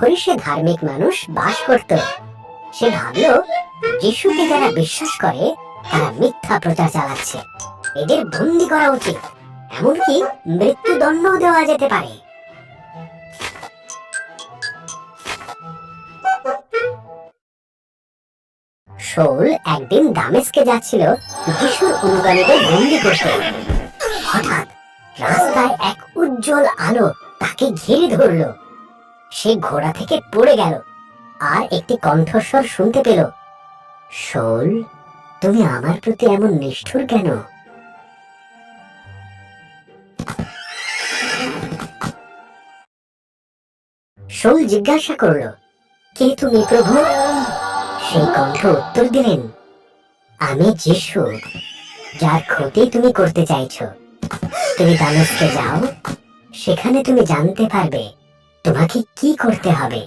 শহরে সে ধার্মিক মানুষ বাস করত। সে ভাবল, যিশুকে যারা বিশ্বাস করে তারা মিথ্যা প্রচার চালাচ্ছে, এদের বন্দী করা উচিত, এমনকি মৃত্যুদণ্ড দেওয়া যেতে পারে। শাউল একদিন দামেস্কে যাচ্ছিল যিশুর অনুগামীদের বন্দী করতে। হঠাৎ রাস্তায় এক উজ্জ্বল আলো তাকে ঘিরে ধরল। সে ঘোড়া থেকে পড়ে গেল আর একটি কণ্ঠস্বর শুনতে পেল, শাউল, তুমি আমার প্রতি এমন নিষ্ঠুর কেন? শাউল জিজ্ঞাসা করল, কে তুমি প্রভু? সেই কণ্ঠ উত্তর দিলেন, আমি যিশু, যার ক্ষতি তুমি করতে চাইছো। তুমি দামেস্কে যাও, সেখানে তুমি জানতে পারবে তোমাকে কি করতে হবে।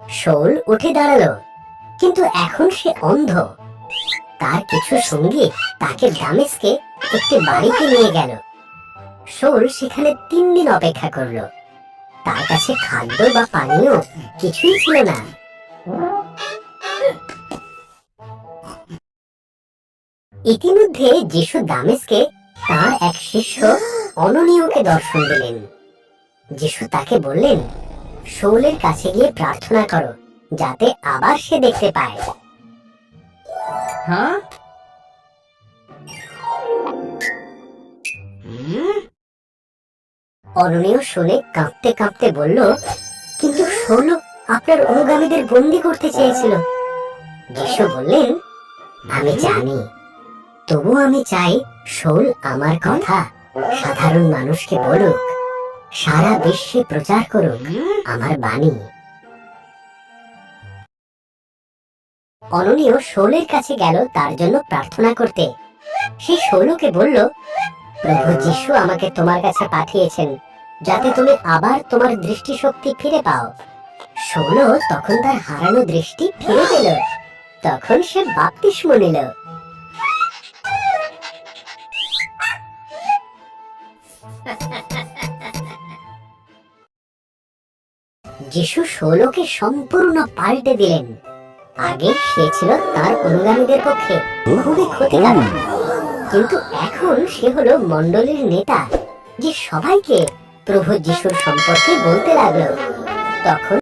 শাউল উঠে দাঁড়ালো, কিন্তু এখন সে অন্ধ। তার কিছু সঙ্গী তাকে দামেস্কে একটি বাড়িতে নিয়ে গেল। শাউল সেখানে 3 দিন অপেক্ষা করলো। তার কাছে খাদ্য বা পানীয় কিছুই ছিল না। ইতিমধ্যে যিশু দামেস্কে তার এক শিষ্য অননীয়কে দর্শন দিলেন। যিশু তাকে বললেন, শাউলের কাছে গিয়ে প্রার্থনা করো, যাতে আবার সে দেখতে পায়। অননীয় শুনে কাঁপতে কাঁপতে বলল, কিন্তু শাউল আপনার অনুগামীদের বন্দী করতে চেয়েছিল। যিশু বললেন, আমি জানি, তবু আমি চাই শাউল আমার কথা সাধারণ মানুষকে বলুক, সারা বিশ্বে প্রচার করুক আমার বাণী। অননীয় শাউলের কাছে গেল তার জন্য প্রার্থনা করতে। সে শাউলকে বলল, প্রভু যিশু আমাকে তোমার কাছে পাঠিয়েছেন, যাতে তুমি আবার তোমার দৃষ্টিশক্তি ফিরে পাও। শাউল তখন তার হারানো দৃষ্টি ফিরে পেল। তখন সে বাপ্তিস্ম নিল। যিশু শাউলকে সম্পূর্ণ পাল্টে দিলেন। আগে সে ছিল তার অনুগামীদের পক্ষে খুবই ক্ষতিকারক, কিন্তু এখন সে হলো মণ্ডলীর নেতা, যে সবাইকে প্রভু যিশুর সম্পর্কে বলতে লাগলো। তখন